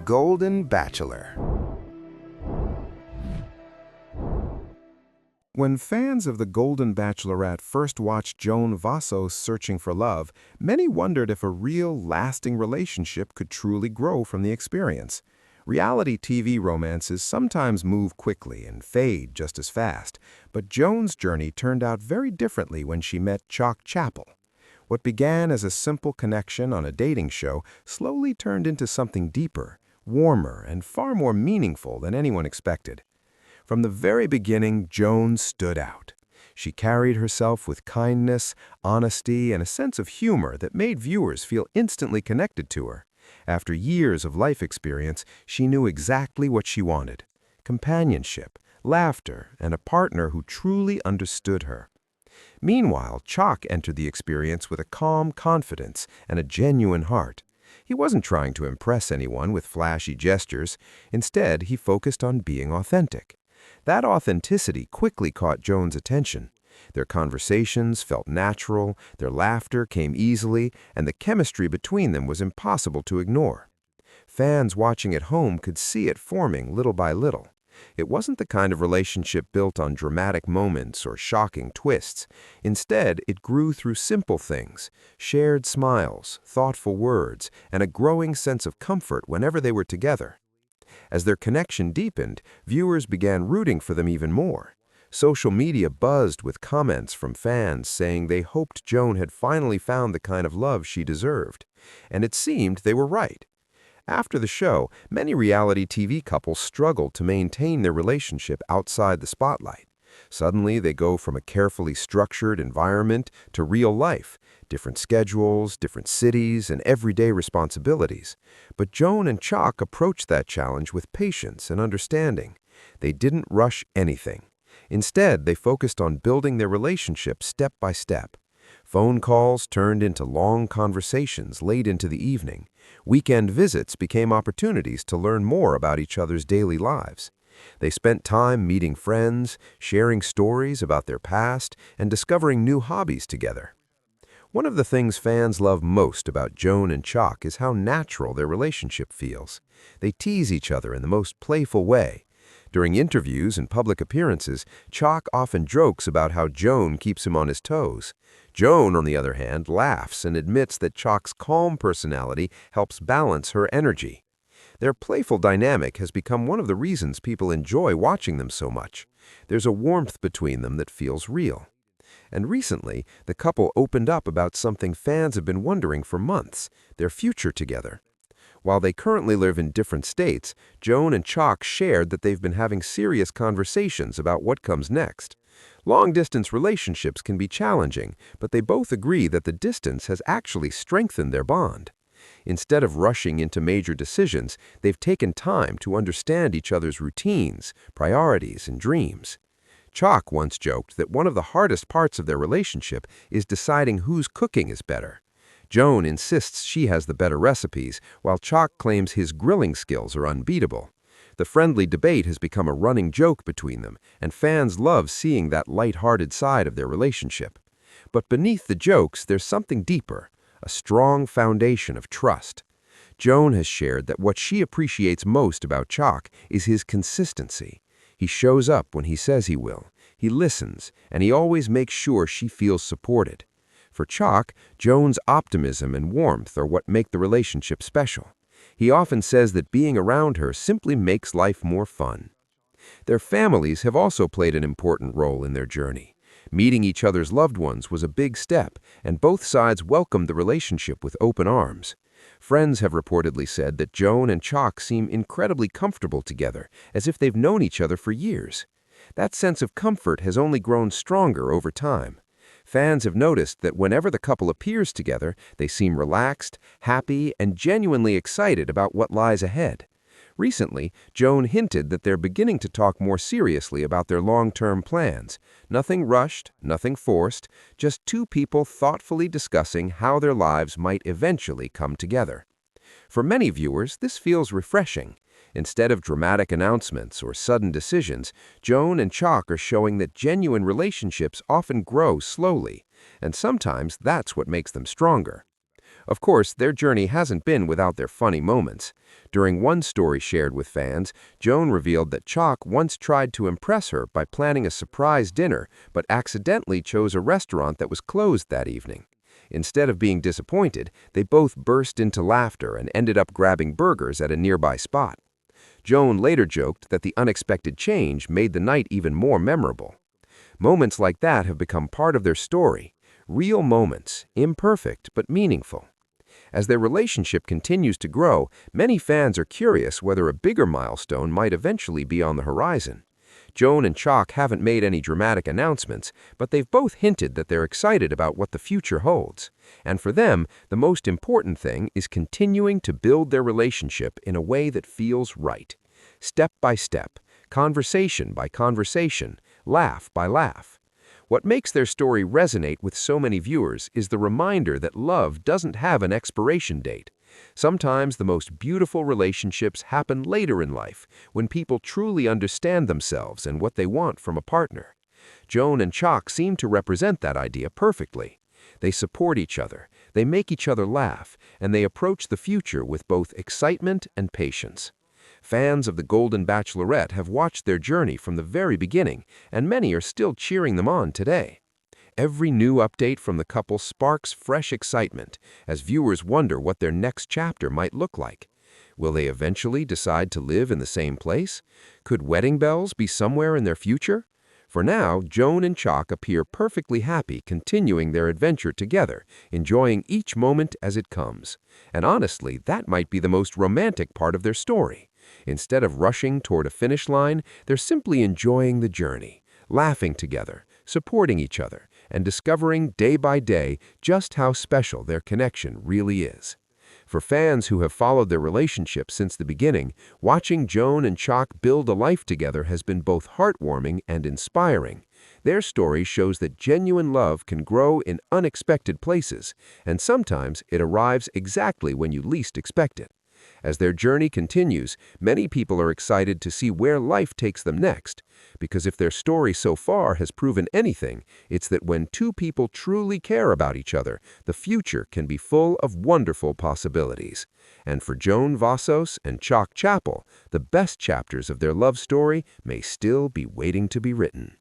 Golden Bachelor. When fans of the Golden Bachelorette first watched Joan Vassos searching for love, many wondered if a real, lasting relationship could truly grow from the experience. Reality TV romances sometimes move quickly and fade just as fast, but Joan's journey turned out very differently when she met Chock Chapple. What began as a simple connection on a dating show slowly turned into something deeper, warmer, and far more meaningful than anyone expected. From the very beginning, Joan stood out. She carried herself with kindness, honesty, and a sense of humor that made viewers feel instantly connected to her. After years of life experience, she knew exactly what she wanted: companionship, laughter, and a partner who truly understood her. Meanwhile, Chock entered the experience with a calm confidence and a genuine heart. He wasn't trying to impress anyone with flashy gestures. Instead, he focused on being authentic. That authenticity quickly caught Joan's attention. Their conversations felt natural, their laughter came easily, and the chemistry between them was impossible to ignore. Fans watching at home could see it forming little by little. It wasn't the kind of relationship built on dramatic moments or shocking twists. Instead, it grew through simple things: shared smiles, thoughtful words, and a growing sense of comfort whenever they were together. As their connection deepened, viewers began rooting for them even more. Social media buzzed with comments from fans saying they hoped Joan had finally found the kind of love she deserved. And it seemed they were right. After the show, many reality TV couples struggled to maintain their relationship outside the spotlight. Suddenly, they go from a carefully structured environment to real life, different schedules, different cities, and everyday responsibilities. But Joan and Chock approached that challenge with patience and understanding. They didn't rush anything. Instead, they focused on building their relationship step by step. Phone calls turned into long conversations late into the evening. Weekend visits became opportunities to learn more about each other's daily lives. They spent time meeting friends, sharing stories about their past, and discovering new hobbies together. One of the things fans love most about Joan and Chock is how natural their relationship feels. They tease each other in the most playful way. During interviews and public appearances, Chock often jokes about how Joan keeps him on his toes. Joan, on the other hand, laughs and admits that Chock's calm personality helps balance her energy. Their playful dynamic has become one of the reasons people enjoy watching them so much. There's a warmth between them that feels real. And recently, the couple opened up about something fans have been wondering for months: their future together. While they currently live in different states, Joan and Chock shared that they've been having serious conversations about what comes next. Long-distance relationships can be challenging, but they both agree that the distance has actually strengthened their bond. Instead of rushing into major decisions, they've taken time to understand each other's routines, priorities, and dreams. Chock once joked that one of the hardest parts of their relationship is deciding whose cooking is better. Joan insists she has the better recipes, while Chock claims his grilling skills are unbeatable. The friendly debate has become a running joke between them, and fans love seeing that light-hearted side of their relationship. But beneath the jokes, there's something deeper: a strong foundation of trust. Joan has shared that what she appreciates most about Chock is his consistency. He shows up when he says he will, he listens, and he always makes sure she feels supported. For Chock, Joan's optimism and warmth are what make the relationship special. He often says that being around her simply makes life more fun. Their families have also played an important role in their journey. Meeting each other's loved ones was a big step, and both sides welcomed the relationship with open arms. Friends have reportedly said that Joan and Chock seem incredibly comfortable together, as if they've known each other for years. That sense of comfort has only grown stronger over time. Fans have noticed that whenever the couple appears together, they seem relaxed, happy, and genuinely excited about what lies ahead. Recently, Joan hinted that they're beginning to talk more seriously about their long-term plans. Nothing rushed, nothing forced, just two people thoughtfully discussing how their lives might eventually come together. For many viewers, this feels refreshing. Instead of dramatic announcements or sudden decisions, Joan and Chock are showing that genuine relationships often grow slowly, and sometimes that's what makes them stronger. Of course, their journey hasn't been without their funny moments. During one story shared with fans, Joan revealed that Chock once tried to impress her by planning a surprise dinner, but accidentally chose a restaurant that was closed that evening. Instead of being disappointed, they both burst into laughter and ended up grabbing burgers at a nearby spot. Joan later joked that the unexpected change made the night even more memorable. Moments like that have become part of their story. Real moments, imperfect but meaningful. As their relationship continues to grow, many fans are curious whether a bigger milestone might eventually be on the horizon. Joan and Chock haven't made any dramatic announcements, but they've both hinted that they're excited about what the future holds. And for them, the most important thing is continuing to build their relationship in a way that feels right. Step by step, conversation by conversation, laugh by laugh. What makes their story resonate with so many viewers is the reminder that love doesn't have an expiration date. Sometimes the most beautiful relationships happen later in life, when people truly understand themselves and what they want from a partner. Joan and Chock seem to represent that idea perfectly. They support each other, they make each other laugh, and they approach the future with both excitement and patience. Fans of the Golden Bachelorette have watched their journey from the very beginning, and many are still cheering them on today. Every new update from the couple sparks fresh excitement as viewers wonder what their next chapter might look like. Will they eventually decide to live in the same place? Could wedding bells be somewhere in their future? For now, Joan and Chock appear perfectly happy continuing their adventure together, enjoying each moment as it comes. And honestly, that might be the most romantic part of their story. Instead of rushing toward a finish line, they're simply enjoying the journey, laughing together, supporting each other, and discovering day by day just how special their connection really is. For fans who have followed their relationship since the beginning, watching Joan and Chock build a life together has been both heartwarming and inspiring. Their story shows that genuine love can grow in unexpected places, and sometimes it arrives exactly when you least expect it. As their journey continues, many people are excited to see where life takes them next, because if their story so far has proven anything, it's that when two people truly care about each other, the future can be full of wonderful possibilities. And for Joan Vassos and Chock Chapple, the best chapters of their love story may still be waiting to be written.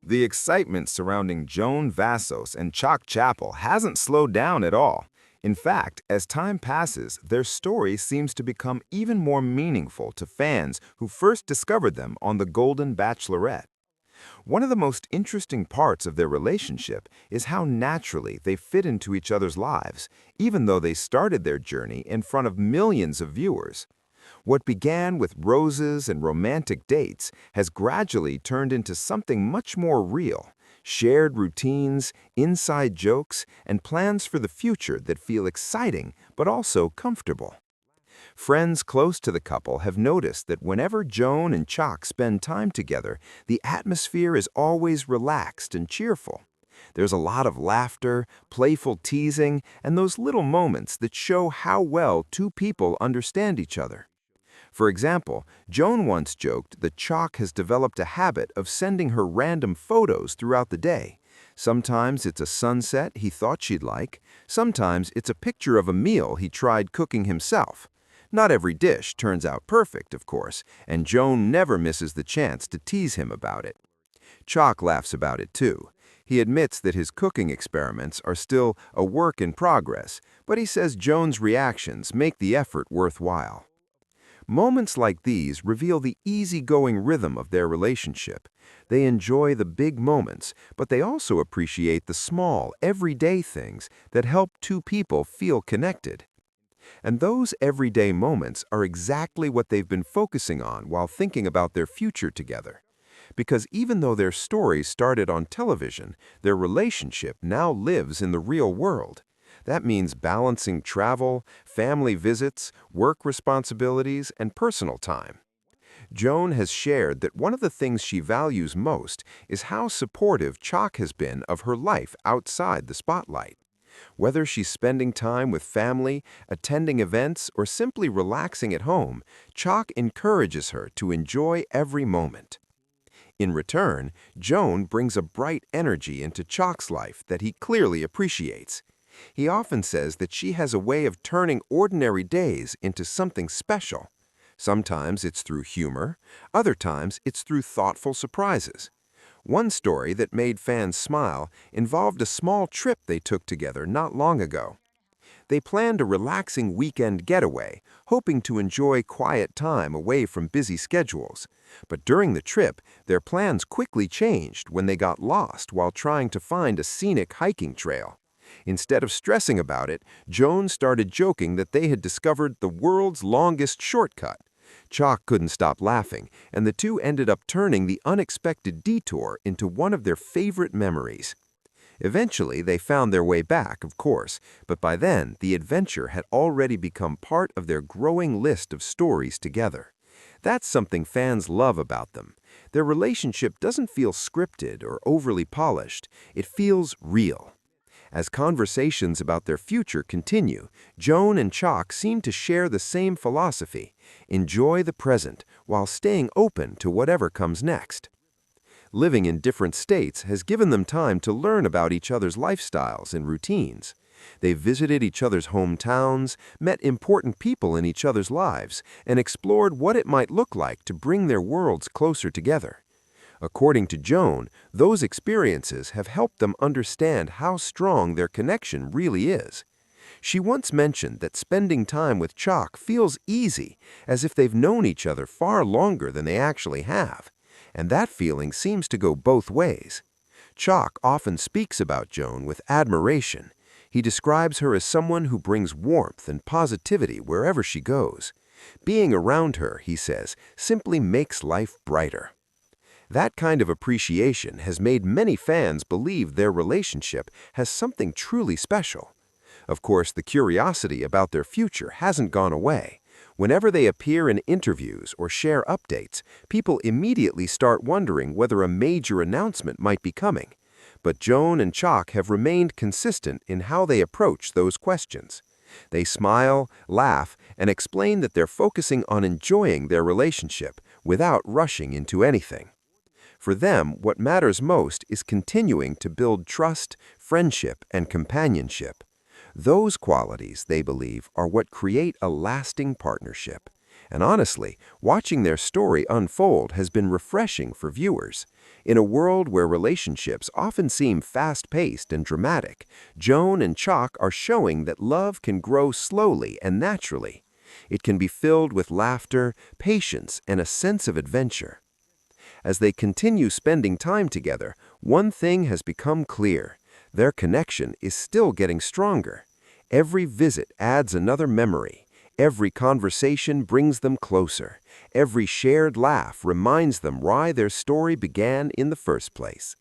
The excitement surrounding Joan Vassos and Chock Chapple hasn't slowed down at all. In fact, as time passes, their story seems to become even more meaningful to fans who first discovered them on the Golden Bachelorette. One of the most interesting parts of their relationship is how naturally they fit into each other's lives, even though they started their journey in front of millions of viewers. What began with roses and romantic dates has gradually turned into something much more real. Shared routines, inside jokes, and plans for the future that feel exciting but also comfortable. Friends close to the couple have noticed that whenever Joan and Chock spend time together, the atmosphere is always relaxed and cheerful. There's a lot of laughter, playful teasing, and those little moments that show how well two people understand each other. For example, Joan once joked that Chock has developed a habit of sending her random photos throughout the day. Sometimes it's a sunset he thought she'd like, sometimes it's a picture of a meal he tried cooking himself. Not every dish turns out perfect, of course, and Joan never misses the chance to tease him about it. Chock laughs about it too. He admits that his cooking experiments are still a work in progress, but he says Joan's reactions make the effort worthwhile. Moments like these reveal the easygoing rhythm of their relationship. They enjoy the big moments, but they also appreciate the small, everyday things that help two people feel connected. And those everyday moments are exactly what they've been focusing on while thinking about their future together. Because even though their stories started on television, their relationship now lives in the real world. That means balancing travel, family visits, work responsibilities, and personal time. Joan has shared that one of the things she values most is how supportive Chock has been of her life outside the spotlight. Whether she's spending time with family, attending events, or simply relaxing at home, Chock encourages her to enjoy every moment. In return, Joan brings a bright energy into Chock's life that he clearly appreciates. He often says that she has a way of turning ordinary days into something special. Sometimes it's through humor, other times it's through thoughtful surprises. One story that made fans smile involved a small trip they took together not long ago. They planned a relaxing weekend getaway, hoping to enjoy quiet time away from busy schedules. But during the trip, their plans quickly changed when they got lost while trying to find a scenic hiking trail. Instead of stressing about it, Joan started joking that they had discovered the world's longest shortcut. Chock couldn't stop laughing, and the two ended up turning the unexpected detour into one of their favorite memories. Eventually, they found their way back, of course, but by then, the adventure had already become part of their growing list of stories together. That's something fans love about them. Their relationship doesn't feel scripted or overly polished. It feels real. As conversations about their future continue, Joan and Chock seem to share the same philosophy: enjoy the present while staying open to whatever comes next. Living in different states has given them time to learn about each other's lifestyles and routines. They've visited each other's hometowns, met important people in each other's lives, and explored what it might look like to bring their worlds closer together. According to Joan, those experiences have helped them understand how strong their connection really is. She once mentioned that spending time with Chock feels easy, as if they've known each other far longer than they actually have. And that feeling seems to go both ways. Chock often speaks about Joan with admiration. He describes her as someone who brings warmth and positivity wherever she goes. Being around her, he says, simply makes life brighter. That kind of appreciation has made many fans believe their relationship has something truly special. Of course, the curiosity about their future hasn't gone away. Whenever they appear in interviews or share updates, people immediately start wondering whether a major announcement might be coming. But Joan and Chock have remained consistent in how they approach those questions. They smile, laugh, and explain that they're focusing on enjoying their relationship without rushing into anything. For them, what matters most is continuing to build trust, friendship, and companionship. Those qualities, they believe, are what create a lasting partnership. And honestly, watching their story unfold has been refreshing for viewers. In a world where relationships often seem fast-paced and dramatic, Joan and Chock are showing that love can grow slowly and naturally. It can be filled with laughter, patience, and a sense of adventure. As they continue spending time together, one thing has become clear: their connection is still getting stronger. Every visit adds another memory. Every conversation brings them closer. Every shared laugh reminds them why their story began in the first place.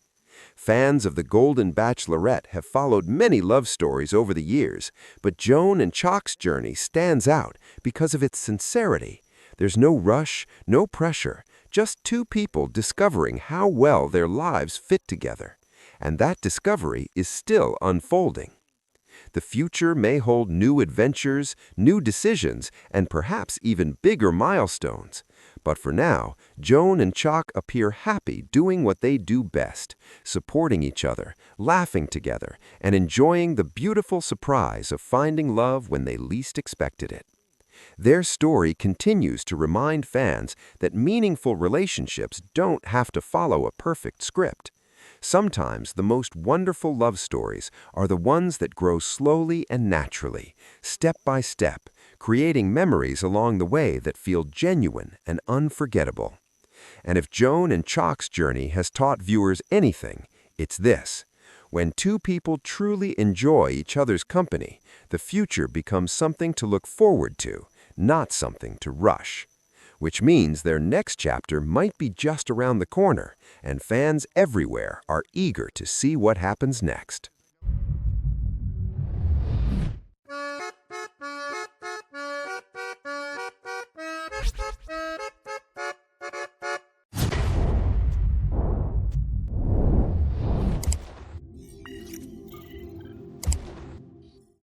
Fans of the Golden Bachelorette have followed many love stories over the years, but Joan and Chock's journey stands out because of its sincerity. There's no rush, no pressure, just two people discovering how well their lives fit together. And that discovery is still unfolding. The future may hold new adventures, new decisions, and perhaps even bigger milestones. But for now, Joan and Chock appear happy doing what they do best, supporting each other, laughing together, and enjoying the beautiful surprise of finding love when they least expected it. Their story continues to remind fans that meaningful relationships don't have to follow a perfect script. Sometimes the most wonderful love stories are the ones that grow slowly and naturally, step by step, creating memories along the way that feel genuine and unforgettable. And if Joan and Chock's journey has taught viewers anything, it's this: when two people truly enjoy each other's company, the future becomes something to look forward to, not something to rush. Which means their next chapter might be just around the corner, and fans everywhere are eager to see what happens next.